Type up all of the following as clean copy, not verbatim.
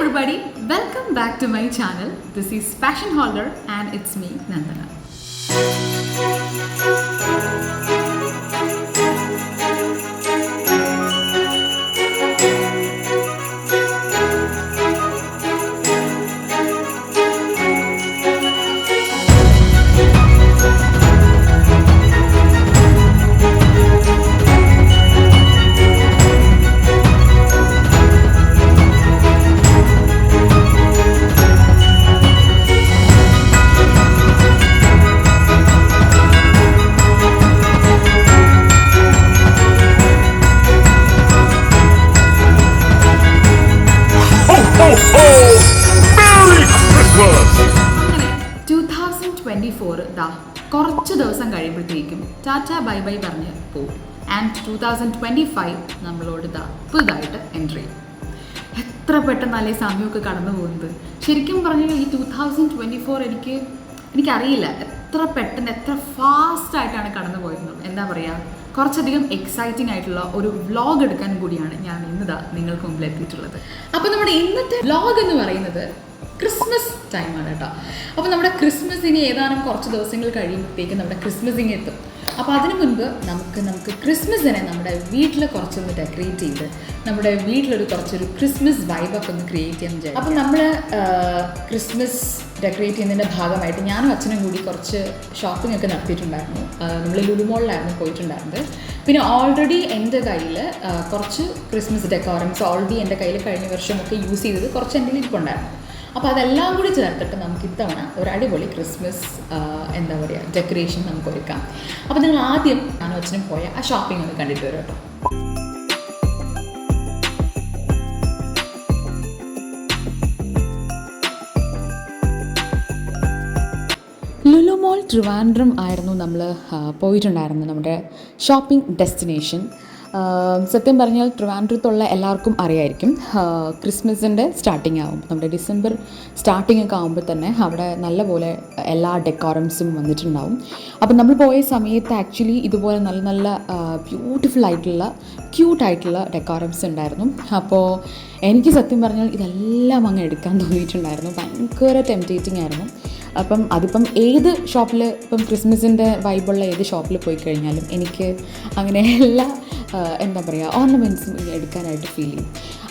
everybody, welcome back to my channel. This is Passion Holder and it's me, Nandana. കുറച്ച് ദിവസം കഴിയുമ്പോഴത്തേക്കും Tata bye bye പറഞ്ഞ് പോകും. And 2025 നമ്മളോട് പുതുതായിട്ട് എൻട്രി ചെയ്യും. എത്ര പെട്ടെന്നല്ലേ സമയമൊക്കെ കടന്നു പോകുന്നത്. ശരിക്കും പറഞ്ഞാൽ ഈ 2024 എനിക്കറിയില്ല എത്ര പെട്ടെന്ന് എത്ര ഫാസ്റ്റായിട്ടാണ് കടന്നു പോയിരുന്നത്. എന്താ പറയുക, കുറച്ചധികം എക്സൈറ്റിംഗ് ആയിട്ടുള്ള ഒരു വ്ളോഗ് എടുക്കാൻ കൂടിയാണ് ഞാൻ നിങ്ങൾക്ക് മുമ്പിൽ എത്തിയിട്ടുള്ളത്. അപ്പോൾ നമ്മുടെ ഇന്നത്തെ വ്ളോഗ് എന്ന് പറയുന്നത് ക്രിസ്മസ് ടൈമാണ് കേട്ടോ. അപ്പോൾ നമ്മുടെ ക്രിസ്മസ് ഇനി ഏതാനും കുറച്ച് ദിവസങ്ങൾ കഴിയുമ്പോഴത്തേക്കും നമ്മുടെ ക്രിസ്മസ് ഇനി എത്തും. അപ്പോൾ അതിനു മുൻപ് നമുക്ക് ക്രിസ്മസിനെ നമ്മുടെ വീട്ടിൽ കുറച്ചൊന്ന് ഡെക്കറേറ്റ് ചെയ്ത് നമ്മുടെ വീട്ടിലൊരു ക്രിസ്മസ് വൈബൊക്കെ ഒന്ന് ക്രിയേറ്റ് ചെയ്യാൻ വിചാരിക്കും. അപ്പോൾ നമ്മൾ ക്രിസ്മസ് ഡെക്കറേറ്റ് ചെയ്യുന്നതിൻ്റെ ഭാഗമായിട്ട് ഞാനും അച്ഛനും കൂടി കുറച്ച് ഷോപ്പിംഗ് ഒക്കെ നടത്തിയിട്ടുണ്ടായിരുന്നു. നമ്മൾ ലുലു മോളിലായിരുന്നു പോയിട്ടുണ്ടായിരുന്നത്. പിന്നെ ഓൾറെഡി എൻ്റെ കയ്യിൽ കുറച്ച് ക്രിസ്മസ് ഡെക്കോറംസ് ഓൾറെഡി എൻ്റെ കയ്യിൽ കഴിഞ്ഞ വർഷമൊക്കെ യൂസ് ചെയ്തത് കുറച്ച് എൻ്റെ ഇരിപ്പുണ്ടായിരുന്നു. അപ്പോൾ അതെല്ലാം കൂടി ചേർത്തിട്ട് നമുക്ക് ഇത്തവണ ഒരു അടിപൊളി ക്രിസ്മസ് ഡെക്കറേഷൻ നമുക്ക് ഒരുക്കാം. അപ്പോൾ നിങ്ങൾ ആദ്യം ഞാനും അച്ഛനും പോയ ആ ഷോപ്പിംഗ് ഒന്ന് കണ്ടിട്ട് വരും കേട്ടോ. ലുലു മോൾ ട്രിവാൻഡ്രം ആയിരുന്നു നമ്മൾ പോയിട്ടുണ്ടായിരുന്നു നമ്മുടെ ഷോപ്പിംഗ് ഡെസ്റ്റിനേഷൻ. സത്യം പറഞ്ഞാൽ ട്രിവാൻഡ്രത്തുള്ള എല്ലാവർക്കും അറിയായിരിക്കും ക്രിസ്മസിൻ്റെ സ്റ്റാർട്ടിങ് ആകും. നമ്മുടെ ഡിസംബർ സ്റ്റാർട്ടിങ് ഒക്കെ ആകുമ്പോൾ തന്നെ അവിടെ നല്ലപോലെ എല്ലാ ഡെക്കോറംസും വന്നിട്ടുണ്ടാവും. അപ്പോൾ നമ്മൾ പോയ സമയത്ത് ആക്ച്വലി ഇതുപോലെ നല്ല നല്ല ബ്യൂട്ടിഫുൾ ആയിട്ടുള്ള ക്യൂട്ടായിട്ടുള്ള ഡെക്കോറംസ് ഉണ്ടായിരുന്നു. അപ്പോൾ എനിക്ക് സത്യം പറഞ്ഞാൽ ഇതെല്ലാം അങ്ങ് എടുക്കാൻ തോന്നിയിട്ടുണ്ടായിരുന്നു. ഭയങ്കര ടെംപ്റ്റേറ്റിംഗ് ആയിരുന്നു. അപ്പം അതിപ്പം ഏത് ഷോപ്പിൽ ഇപ്പം ക്രിസ്മസിൻ്റെ വൈബുള്ള ഏത് ഷോപ്പിൽ പോയി കഴിഞ്ഞാലും എനിക്ക് അങ്ങനെ എല്ലാ ഓർണമെൻറ്റ്സും എടുക്കാനായിട്ട് ഫീൽ ചെയ്യും.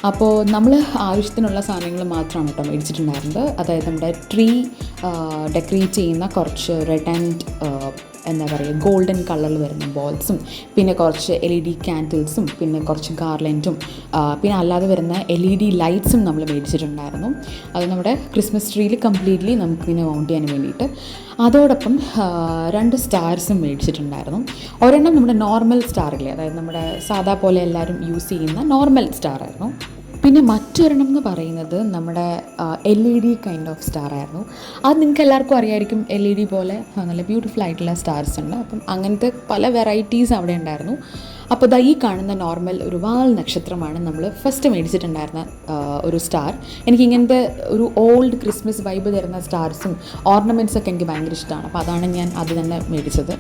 അപ്പോൾ നമ്മൾ ആവശ്യത്തിനുള്ള സാധനങ്ങൾ മാത്രമാണ് കേട്ടോ മേടിച്ചിട്ടുണ്ടായിരുന്നത്. അതായത് നമ്മുടെ ട്രീ ഡെക്കറേറ്റ് ചെയ്യുന്ന കുറച്ച് റെഡ് ആൻഡ് ഗോൾഡൻ കളറിൽ വരുന്ന ബോൾസും, പിന്നെ കുറച്ച് LED ക്യാൻഡിൽസും, പിന്നെ കുറച്ച് ഗാർലൻഡും, പിന്നെ അല്ലാതെ വരുന്ന LED ലൈറ്റ്സും നമ്മൾ മേടിച്ചിട്ടുണ്ടായിരുന്നു. അത് നമ്മുടെ ക്രിസ്മസ് ട്രീയിൽ കംപ്ലീറ്റ്ലി നമുക്കിങ്ങനെ മൗണ്ട് ചെയ്യാൻ വേണ്ടിയിട്ട്. അതോടൊപ്പം 2 സ്റ്റാർസും മേടിച്ചിട്ടുണ്ടായിരുന്നു. ഒരെണ്ണം നമ്മുടെ നോർമൽ സ്റ്റാറില്ലേ, അതായത് നമ്മുടെ സാധാ പോലെ എല്ലാവരും യൂസ് ചെയ്യുന്ന നോർമൽ സ്റ്റാറായിരുന്നു. പിന്നെ മറ്റൊരെണ്ണം എന്ന് പറയുന്നത് നമ്മുടെ LED കൈൻഡ് ഓഫ് സ്റ്റാർ ആയിരുന്നു. അത് നിങ്ങൾക്ക് എല്ലാവർക്കും അറിയായിരിക്കും. LED പോലെ നല്ല ബ്യൂട്ടിഫുൾ ആയിട്ടുള്ള സ്റ്റാർസ് ഉണ്ട്. അപ്പം അങ്ങനത്തെ പല വെറൈറ്റീസ് അവിടെ ഉണ്ടായിരുന്നു. അപ്പോൾ ഈ കാണുന്ന നോർമൽ ഒരു വാൽ നക്ഷത്രമാണ് നമ്മൾ ഫസ്റ്റ് മേടിച്ചിട്ടുണ്ടായിരുന്ന ഒരു സ്റ്റാർ. എനിക്കിങ്ങനത്തെ ഒരു ഓൾഡ് ക്രിസ്മസ് വൈബ് തരുന്ന സ്റ്റാർസും ഓർണമെൻറ്റ്സൊക്കെ എനിക്ക് ഭയങ്കര ഇഷ്ടമാണ്. അപ്പോൾ അതാണ് ഞാൻ അത് തന്നെ മേടിച്ചത്.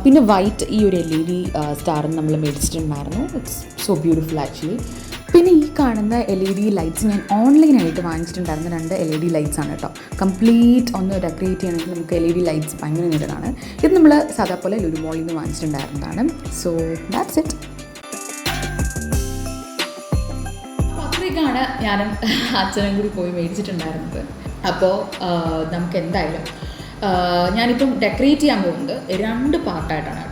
പിന്നെ വൈറ്റ് ഈ ഒരു LED സ്റ്റാറും നമ്മൾ മേടിച്ചിട്ടുണ്ടായിരുന്നു. It's so beautiful actually. പിന്നെ ഈ കാണുന്ന LED ലൈറ്റ്സ് ഞാൻ ഓൺലൈനായിട്ട് വാങ്ങിച്ചിട്ടുണ്ടായിരുന്ന 2 LED ലൈറ്റ്സ് ആണ് കേട്ടോ. കംപ്ലീറ്റ് ഒന്ന് ഡെക്കറേറ്റ് ചെയ്യണമെങ്കിൽ നമുക്ക് LED ലൈറ്റ്സ് ഭയങ്കര നീഡാണ്. ഇത് നമ്മൾ സാധാ പോലെ ലുലു മോളിൽ നിന്ന് വാങ്ങിച്ചിട്ടുണ്ടായിരുന്നതാണ്. So that's it. അപ്പോൾ അത്രയൊക്കെയാണ് ഞാനും അച്ഛനും കൂടി പോയി മേടിച്ചിട്ടുണ്ടായിരുന്നത്. അപ്പോൾ നമുക്ക് എന്തായാലും ഞാനിപ്പം ഡെക്കറേറ്റ് ചെയ്യാൻ പോകുന്നത് 2 പാർട്ടായിട്ടാണ് കേട്ടോ.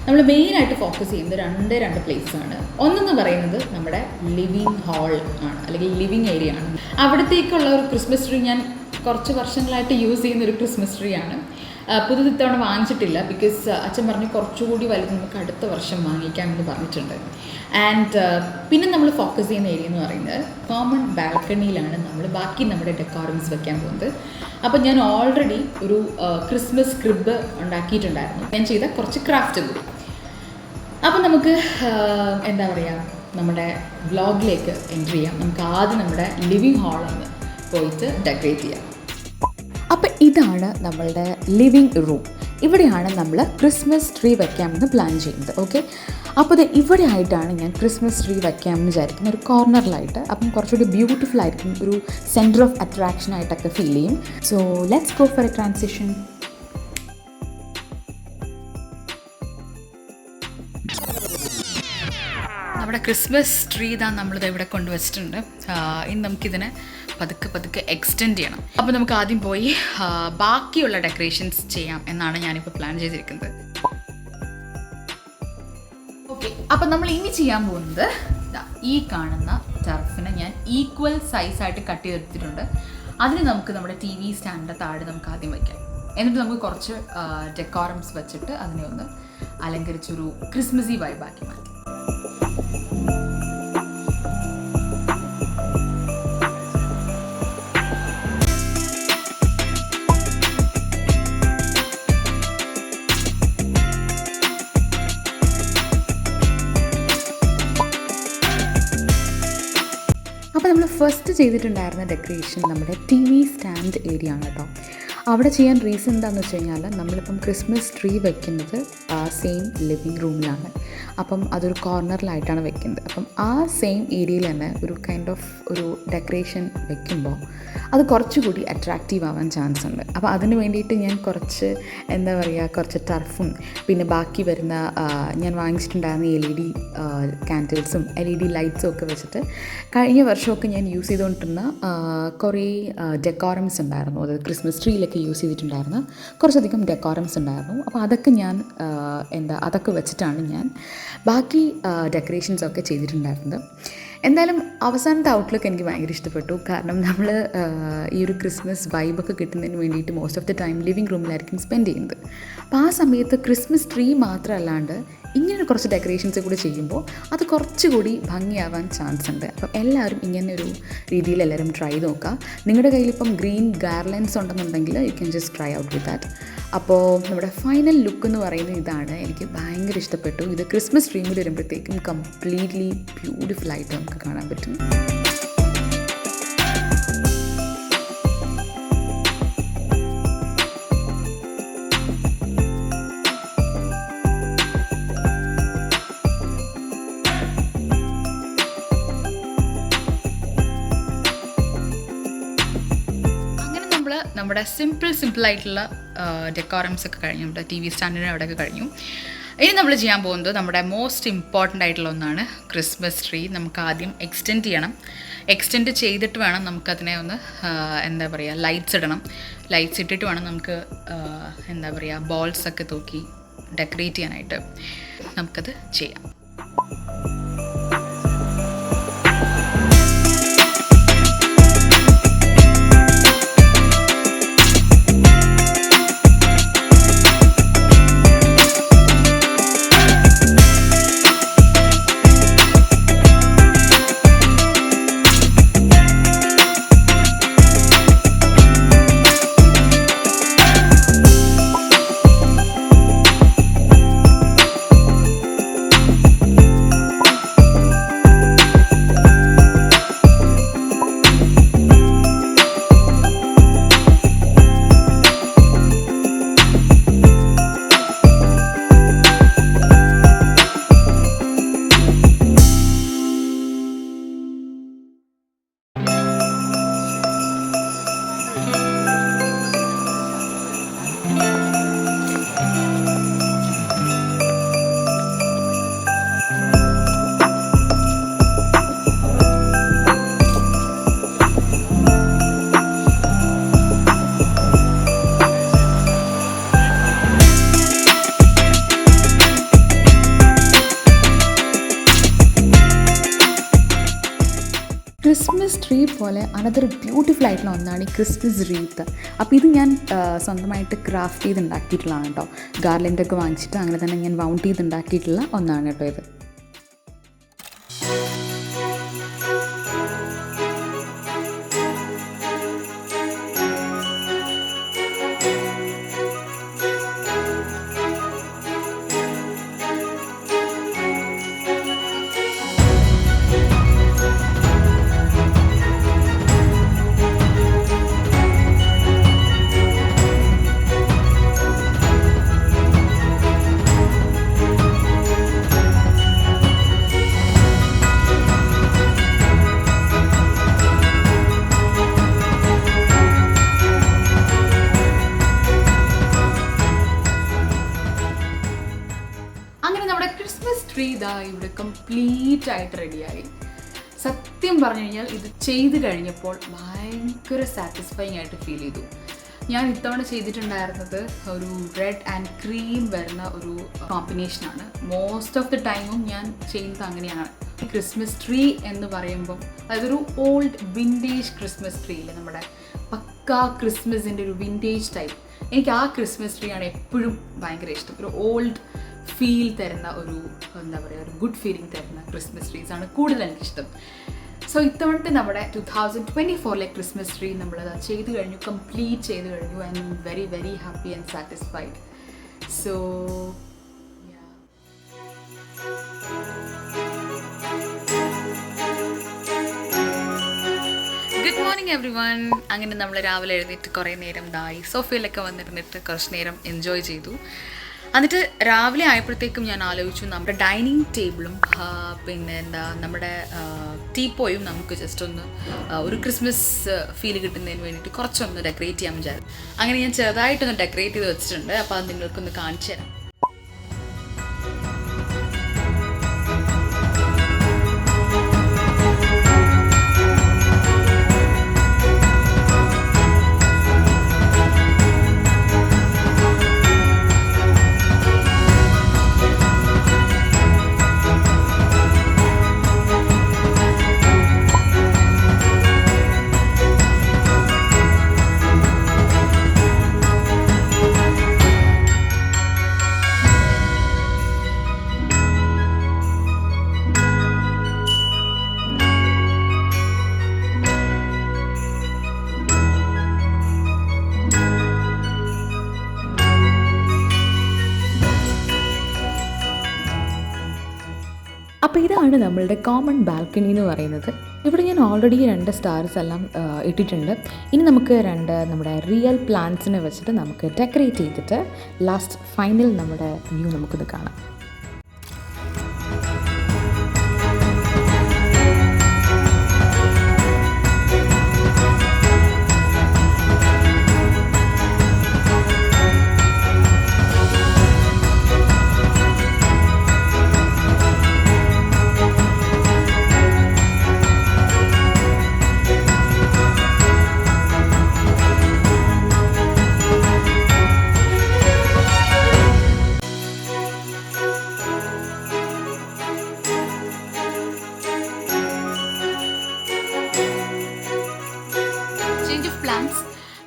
നമ്മൾ മെയിനായിട്ട് ഫോക്കസ് ചെയ്യുന്നത് രണ്ട് പ്ലേസാണ്. ഒന്നെന്ന് പറയുന്നത് നമ്മുടെ ലിവിങ് ഹാൾ ആണ്, അല്ലെങ്കിൽ ലിവിങ് ഏരിയ ആണ്. അവിടത്തേക്കുള്ള ഒരു ക്രിസ്മസ് ട്രീ ഞാൻ കുറച്ച് വർഷങ്ങളായിട്ട് യൂസ് ചെയ്യുന്ന ഒരു ക്രിസ്മസ് ട്രീ ആണ്. പുതിയ ഇത്തവണ വാങ്ങിച്ചിട്ടില്ല. ബിക്കോസ് അച്ഛൻ പറഞ്ഞ് കുറച്ചുകൂടി വലുത് നമുക്ക് അടുത്ത വർഷം വാങ്ങിക്കാമെന്ന് പറഞ്ഞിട്ടുണ്ട്. ആൻഡ് പിന്നെ നമ്മൾ ഫോക്കസ് ചെയ്യുന്ന ഏരിയ എന്ന് പറയുന്നത് കോമൺ ബാൽക്കണിയിലാണ് നമ്മൾ ബാക്കി നമ്മുടെ ഡെക്കോറംസ് വെക്കാൻ പോകുന്നത്. അപ്പോൾ ഞാൻ ഓൾറെഡി ഒരു ക്രിസ്മസ് ക്രിബ് ഉണ്ടാക്കിയിട്ടുണ്ടായിരുന്നു. ഞാൻ ചെയ്ത കുറച്ച് ക്രാഫ്റ്റ് കൂടി. അപ്പോൾ നമുക്ക് നമ്മുടെ വ്ളോഗിലേക്ക് എൻട്രി ചെയ്യാം. നമുക്ക് ആദ്യം നമ്മുടെ ലിവിങ് ഹാളൊന്ന് പോയിട്ട് ഡെക്കറേറ്റ് ചെയ്യാം. അപ്പോൾ ഇതാണ് നമ്മളുടെ ലിവിങ് റൂം. ഇവിടെയാണ് നമ്മൾ ക്രിസ്മസ് ട്രീ വയ്ക്കാമെന്ന് പ്ലാൻ ചെയ്യുന്നത്. ഓക്കെ, അപ്പോൾ ഇത് ഇവിടെ ആയിട്ടാണ് ഞാൻ ക്രിസ്മസ് ട്രീ വയ്ക്കാമെന്ന് വിചാരിക്കുന്നത്, ഒരു കോർണറിലായിട്ട്. അപ്പം കുറച്ചുകൂടി ബ്യൂട്ടിഫുൾ ആയിരിക്കും, ഒരു സെൻറ്റർ ഓഫ് അട്രാക്ഷൻ ആയിട്ടൊക്കെ ഫീൽ ചെയ്യും. So let's go for A transition. നമ്മുടെ ക്രിസ്മസ് ട്രീ ഇതാ നമ്മളിത് ഇവിടെ കൊണ്ടുവച്ചിട്ടുണ്ട്. ഇനി നമുക്കിതിനെ പതുക്കെ എക്സ്റ്റെൻഡ് ചെയ്യണം. അപ്പോൾ നമുക്ക് ആദ്യം പോയി ബാക്കിയുള്ള ഡെക്കറേഷൻസ് ചെയ്യാം എന്നാണ് ഞാനിപ്പോൾ പ്ലാൻ ചെയ്തിരിക്കുന്നത്. ഓക്കെ, അപ്പോൾ നമ്മൾ ഇനി ചെയ്യാൻ പോകുന്നത് ഈ കാണുന്ന ടർഫിനെ ഞാൻ ഈക്വൽ സൈസായിട്ട് കട്ട് ചെയ്തെടുത്തിട്ടുണ്ട്. അതിന് നമുക്ക് നമ്മുടെ TV സ്റ്റാൻഡിൻ്റെ താഴെ നമുക്ക് ആദ്യം വയ്ക്കാം. എന്നിട്ട് നമുക്ക് കുറച്ച് ഡെക്കോറംസ് വെച്ചിട്ട് അതിനെ ഒന്ന് അലങ്കരിച്ചൊരു ക്രിസ്മസി വൈബാക്കി മാറ്റാം. അപ്പോൾ നമ്മൾ ഫസ്റ്റ് ചെയ്തിട്ടുണ്ടായിരുന്ന ഡെക്കറേഷൻ നമ്മുടെ TV സ്റ്റാൻഡ് ഏരിയ ആണ് കേട്ടോ. അവിടെ ചെയ്യാൻ റീസൺ എന്താണെന്ന് വെച്ച് കഴിഞ്ഞാൽ നമ്മളിപ്പം ക്രിസ്മസ് ട്രീ വെക്കുന്നത് സെയിം ലിവിങ് റൂമിലാണ്. അപ്പം അതൊരു കോർണറിലായിട്ടാണ് വെക്കുന്നത്. അപ്പം ആ സെയിം ഏരിയയിൽ തന്നെ ഒരു കൈൻഡ് ഓഫ് ഒരു ഡെക്കറേഷൻ വെക്കുമ്പോൾ അത് കുറച്ചുകൂടി അട്രാക്റ്റീവ് ആവാൻ ചാൻസ് ഉണ്ട്. അപ്പോൾ അതിന് വേണ്ടിയിട്ട് ഞാൻ കുറച്ച് കുറച്ച് ടർഫും പിന്നെ ബാക്കി വരുന്ന ഞാൻ വാങ്ങിച്ചിട്ടുണ്ടായിരുന്ന LED കാൻഡിൽസും LED ലൈറ്റ്സും ഒക്കെ വെച്ചിട്ട് കഴിഞ്ഞ വർഷമൊക്കെ ഞാൻ യൂസ് ചെയ്തുകൊണ്ടിരുന്ന കുറേ ഡെക്കോറംസ് ഉണ്ടായിരുന്നു. അത് ക്രിസ്മസ് ട്രീയിലൊക്കെ യൂസ് ചെയ്തിട്ടുണ്ടായിരുന്നു. കുറച്ചധികം ഡെക്കോറംസ് ഉണ്ടായിരുന്നു. അപ്പോൾ അതൊക്കെ ഞാൻ അതൊക്കെ വെച്ചിട്ടാണ് ഞാൻ ബാക്കി ഡെക്കറേഷൻസൊക്കെ ചെയ്തിട്ടുണ്ടായിരുന്നത്. എന്തായാലും അവസാനത്തെ ഔട്ട്ലുക്ക് എനിക്ക് ഭയങ്കര ഇഷ്ടപ്പെട്ടു. കാരണം നമ്മൾ ഈ ഒരു ക്രിസ്മസ് വൈബൊക്കെ കിട്ടുന്നതിന് വേണ്ടിയിട്ട് most of the time living റൂമിലായിരിക്കും സ്പെൻഡ് ചെയ്യുന്നത്. അപ്പോൾ ആ സമയത്ത് ക്രിസ്മസ് ട്രീ മാത്രമല്ലാണ്ട് ഇങ്ങനെ കുറച്ച് ഡെക്കറേഷൻസ് കൂടി ചെയ്യുമ്പോൾ അത് കുറച്ചുകൂടി ഭംഗിയാവാൻ ചാൻസ് ഉണ്ട്. അപ്പം എല്ലാവരും ഇങ്ങനെ ഒരു രീതിയിൽ എല്ലാവരും ട്രൈ നോക്കുക. നിങ്ങളുടെ കയ്യിലിപ്പം ഗ്രീൻ ഗാർലൻഡ്സ് ഉണ്ടെന്നുണ്ടെങ്കിൽ you can just try out with that. അപ്പോൾ നമ്മുടെ ഫൈനൽ ലുക്ക് എന്ന് പറയുന്നത് ഇതാണ്. എനിക്ക് ഭയങ്കര ഇഷ്ടപ്പെട്ടു. ഇത് ക്രിസ്മസ് ട്രീ കൂടി വരുമ്പോഴത്തേക്കും കംപ്ലീറ്റ്ലി ബ്യൂട്ടിഫുള്ളായിട്ട് നമുക്ക് കാണാൻ പറ്റും. നമ്മുടെ സിമ്പിളായിട്ടുള്ള ഡെക്കോറംസ് ഒക്കെ കഴിഞ്ഞു. നമ്മുടെ TV സ്റ്റാൻഡിന് അവിടെയൊക്കെ കഴിഞ്ഞു. ഇനി നമ്മൾ ചെയ്യാൻ പോകുന്നത് നമ്മുടെ മോസ്റ്റ് ഇമ്പോർട്ടൻ്റ് ആയിട്ടുള്ള ഒന്നാണ് ക്രിസ്മസ് ട്രീ. നമുക്ക് ആദ്യം എക്സ്റ്റെൻഡ് ചെയ്യണം. എക്സ്റ്റെൻഡ് ചെയ്തിട്ട് വേണം നമുക്കതിനെ ഒന്ന് ലൈറ്റ്സ് ഇടണം. ലൈറ്റ്സ് ഇട്ടിട്ട് വേണം നമുക്ക് ബോൾസൊക്കെ തൂക്കി ഡെക്കറേറ്റ് ചെയ്യാനായിട്ട്. നമുക്കത് ചെയ്യാം. ക്രിസ്മസ് ട്രീ പോലെ അനദർ ബ്യൂട്ടിഫുൾ ആയിട്ടുള്ള ഒന്നാണ് ഈ ക്രിസ്മസ് റീത്ത്. അപ്പോൾ ഇത് ഞാൻ സ്വന്തമായിട്ട് ക്രാഫ്റ്റ് ചെയ്ത് ഉണ്ടാക്കിയിട്ടുള്ളതാണ് കേട്ടോ. ഗാർലൻഡൊക്കെ വാങ്ങിച്ചിട്ട് അങ്ങനെ തന്നെ ഞാൻ വൗണ്ട് ചെയ്ത് ഉണ്ടാക്കിയിട്ടുള്ള ഒന്നാണ് കേട്ടോ ഇത്. ഇവിടെ കംപ്ലീറ്റ് ആയിട്ട് റെഡിയായി. സത്യം പറഞ്ഞു കഴിഞ്ഞാൽ ഇത് ചെയ്ത് കഴിഞ്ഞപ്പോൾ ഭയങ്കര സാറ്റിസ്ഫൈങ് ആയിട്ട് ഫീൽ ചെയ്തു. ഞാൻ ഇത്തവണ ചെയ്തിട്ടുണ്ടായിരുന്നത് ഒരു റെഡ് ആൻഡ് ക്രീം വരുന്ന ഒരു കോമ്പിനേഷനാണ്. മോസ്റ്റ് ഓഫ് ദി ടൈമും ഞാൻ ചെയ്യുന്നത് അങ്ങനെയാണ്. ക്രിസ്മസ് ട്രീ എന്ന് പറയുമ്പം അതൊരു ഓൾഡ് വിൻറ്റേജ് ക്രിസ്മസ് ട്രീ ഇല്ലേ, നമ്മുടെ പക്കാ ക്രിസ്മസിൻ്റെ ഒരു വിൻറ്റേജ് ടൈപ്പ്. എനിക്ക് ആ ക്രിസ്മസ് ട്രീ ആണ് എപ്പോഴും ഭയങ്കര ഇഷ്ടം. ഒരു ഓൾഡ് ഫീൽ തരുന്ന ഒരു എന്താ പറയുക, ഒരു ഗുഡ് ഫീലിംഗ് തരുന്ന ക്രിസ്മസ് ട്രീസാണ് കൂടുതൽ എനിക്കിഷ്ടം. സോ ഇത്തവണത്തെ നമ്മുടെ 2024 ക്രിസ്മസ് ട്രീ നമ്മളത് ചെയ്ത് കഴിഞ്ഞു, കംപ്ലീറ്റ് ചെയ്ത് കഴിഞ്ഞു. I am very very happy and satisfied. So good morning every one. അങ്ങനെ നമ്മൾ രാവിലെ എഴുന്നേറ്റ് കുറേ നേരം സോഫയിലൊക്കെ വന്നിരുന്നിട്ട് കുറച്ച് നേരം എൻജോയ് ചെയ്തു. എന്നിട്ട് രാവിലെ ആയപ്പോഴത്തേക്കും ഞാൻ ആലോചിച്ചു, നമ്മുടെ ഡൈനിങ് ടേബിളും പിന്നെ നമ്മുടെ ടീപ്പോയും നമുക്ക് ജസ്റ്റ് ഒന്ന് ഒരു ക്രിസ്മസ് ഫീൽ കിട്ടുന്നതിന് വേണ്ടിയിട്ട് കുറച്ചൊന്ന് ഡെക്കറേറ്റ് ചെയ്യാൻ വിചാരിച്ചു. അങ്ങനെ ഞാൻ ചെറുതായിട്ടൊന്ന് ഡെക്കറേറ്റ് ചെയ്ത് വെച്ചിട്ടുണ്ട്. അപ്പോൾ അത് നിങ്ങൾക്കൊന്ന് കാണിച്ചു തരാം. അപ്പോൾ ഇതാണ് നമ്മളുടെ കോമൺ ബാൽക്കണി എന്ന് പറയുന്നത്. ഇവിടെ ഞാൻ ഓൾറെഡി 2 സ്റ്റാർസ് എല്ലാം ഇട്ടിട്ടുണ്ട്. ഇനി നമുക്ക് 2 നമ്മുടെ റിയൽ പ്ലാന്റ്സിനെ വെച്ചിട്ട് നമുക്ക് ഡെക്കറേറ്റ് ചെയ്തിട്ട് ലാസ്റ്റ് ഫൈനൽ നമ്മുടെ വ്യൂ നമുക്കിത് കാണാം.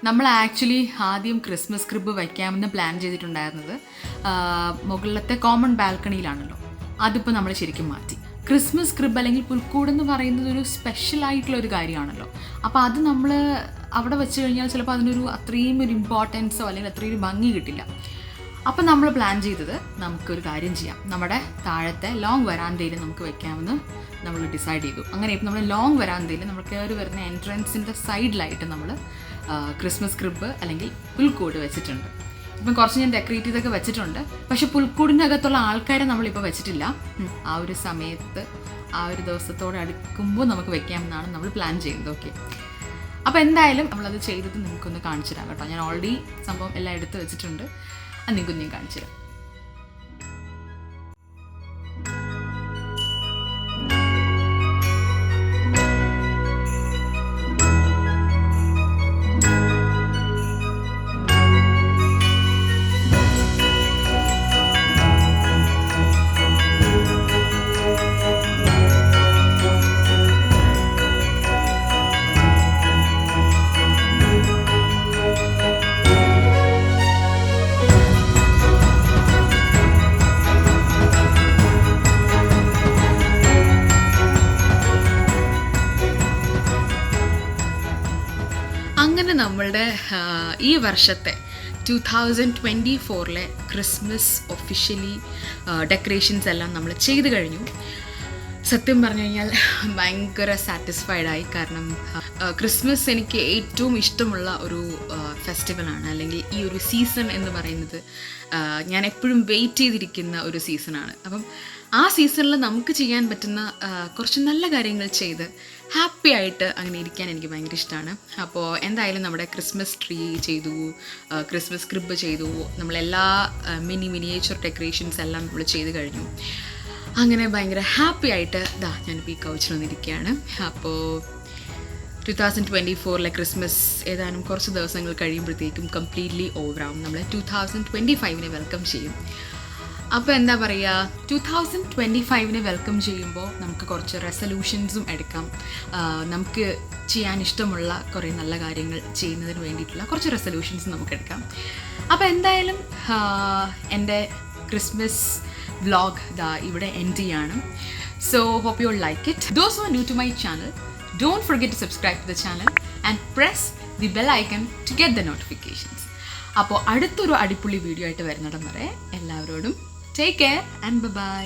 നമ്മൾ ആക്ച്വലി ആദ്യം ക്രിസ്മസ് ക്രിബ് വയ്ക്കാമെന്ന് പ്ലാൻ ചെയ്തിട്ടുണ്ടായിരുന്നത് മുകളിലത്തെ കോമൺ ബാൽക്കണിയിലാണല്ലോ. അതിപ്പോൾ നമ്മൾ ശരിക്കും മാറ്റി. ക്രിസ്മസ് ക്രിബ് അല്ലെങ്കിൽ പുൽക്കൂടെന്ന് പറയുന്നത് ഒരു സ്പെഷ്യലായിട്ടുള്ള ഒരു കാര്യമാണല്ലോ. അപ്പോൾ അത് നമ്മൾ അവിടെ വെച്ച് കഴിഞ്ഞാൽ ചിലപ്പോൾ അതിനൊരു അത്രയും ഒരു ഇമ്പോർട്ടൻസോ അല്ലെങ്കിൽ അത്രയും ഒരു ഭംഗി കിട്ടില്ല. അപ്പം നമ്മൾ പ്ലാൻ ചെയ്തത് നമുക്കൊരു കാര്യം ചെയ്യാം, നമ്മുടെ താഴത്തെ ലോങ് വരാന്തയിൽ നമുക്ക് വെക്കാമെന്ന് നമ്മൾ ഡിസൈഡ് ചെയ്തു. അങ്ങനെ ഇപ്പം നമ്മൾ ലോങ് വരാന്തയിൽ നമ്മൾ കയറി വരുന്ന എൻട്രൻസിൻ്റെ സൈഡിലായിട്ട് നമ്മൾ ക്രിസ്മസ് ക്രിബ് അല്ലെങ്കിൽ പുൽക്കൂട് വെച്ചിട്ടുണ്ട്. ഇപ്പം കുറച്ച് ഞാൻ ഡെക്കറേറ്റ് ചെയ്തൊക്കെ വെച്ചിട്ടുണ്ട്. പക്ഷേ പുൽക്കൂടിൻ്റെ അകത്തുള്ള ആൾക്കാരെ നമ്മളിപ്പോൾ വെച്ചിട്ടില്ല. ആ ഒരു സമയത്ത് ആ ഒരു ദിവസത്തോടെ അടുക്കുമ്പോൾ നമുക്ക് വെക്കാമെന്നാണ് നമ്മൾ പ്ലാൻ ചെയ്യുന്നത്. ഓക്കെ, അപ്പോൾ എന്തായാലും നമ്മളത് ചെയ്തത് നിങ്ങൾക്കൊന്ന് കാണിച്ചു തരാം കേട്ടോ. ഞാൻ ഓൾറെഡി സംഭവം എല്ലാം എടുത്ത് വെച്ചിട്ടുണ്ട്. അത് നിങ്ങൾക്കൊന്ന് ഞാൻ കാണിച്ചു തരാം. അങ്ങനെ നമ്മളുടെ ഈ വർഷത്തെ 2024 ക്രിസ്മസ് ഒഫീഷ്യലി ഡെക്കറേഷൻസ് എല്ലാം നമ്മൾ ചെയ്ത് കഴിഞ്ഞു. സത്യം പറഞ്ഞു കഴിഞ്ഞാൽ ഭയങ്കര സാറ്റിസ്ഫൈഡായി. കാരണം ക്രിസ്മസ് എനിക്ക് ഏറ്റവും ഇഷ്ടമുള്ള ഒരു ഫെസ്റ്റിവലാണ്, അല്ലെങ്കിൽ ഈ ഒരു സീസൺ എന്ന് പറയുന്നത് ഞാൻ എപ്പോഴും വെയിറ്റ് ചെയ്തിരിക്കുന്ന ഒരു സീസണാണ്. അപ്പം ആ സീസണിൽ നമുക്ക് ചെയ്യാൻ പറ്റുന്ന കുറച്ച് നല്ല കാര്യങ്ങൾ ചെയ്ത് ഹാപ്പി ആയിട്ട് അങ്ങനെ ഇരിക്കാൻ എനിക്ക് ഭയങ്കര ഇഷ്ടമാണ്. അപ്പോൾ എന്തായാലും നമ്മുടെ ക്രിസ്മസ് ട്രീ ചെയ്തു, ക്രിസ്മസ് ക്രിബ് ചെയ്തു, നമ്മളെല്ലാ മിനിയേച്ചർ ഡെക്കറേഷൻസ് എല്ലാം നമ്മൾ ചെയ്ത് കഴിഞ്ഞു. അങ്ങനെ ഭയങ്കര ഹാപ്പി ആയിട്ട് ഞാനിപ്പോൾ ഈ കൗച്ചിൽ വന്നിരിക്കുകയാണ്. അപ്പോൾ 2024 ക്രിസ്മസ് ഏതാനും കുറച്ച് ദിവസങ്ങൾ കഴിയുമ്പോഴത്തേക്കും കംപ്ലീറ്റ്ലി ഓവറാവും. നമ്മൾ 2025 വെൽക്കം ചെയ്യും. അപ്പോൾ എന്താ പറയുക, 2025 വെൽക്കം ചെയ്യുമ്പോൾ നമുക്ക് കുറച്ച് റെസൊല്യൂഷൻസും എടുക്കാം. നമുക്ക് ചെയ്യാൻ ഇഷ്ടമുള്ള കുറേ നല്ല കാര്യങ്ങൾ ചെയ്യുന്നതിന് വേണ്ടിയിട്ടുള്ള കുറച്ച് റെസൊല്യൂഷൻസ് നമുക്ക് എടുക്കാം. അപ്പോൾ എന്തായാലും എൻ്റെ ക്രിസ്മസ് വ്ലോഗ് ഇവിടെ എൻഡ് ചെയ്യാണ്. So hope you like it. Those who are new to my channel, don't forget to subscribe to the channel and press the bell icon to get the notifications. അപ്പോൾ അടുത്തൊരു അടിപൊളി video ആയിട്ട് വരുന്നിടം വരെ എല്ലാവരോടും take care and by.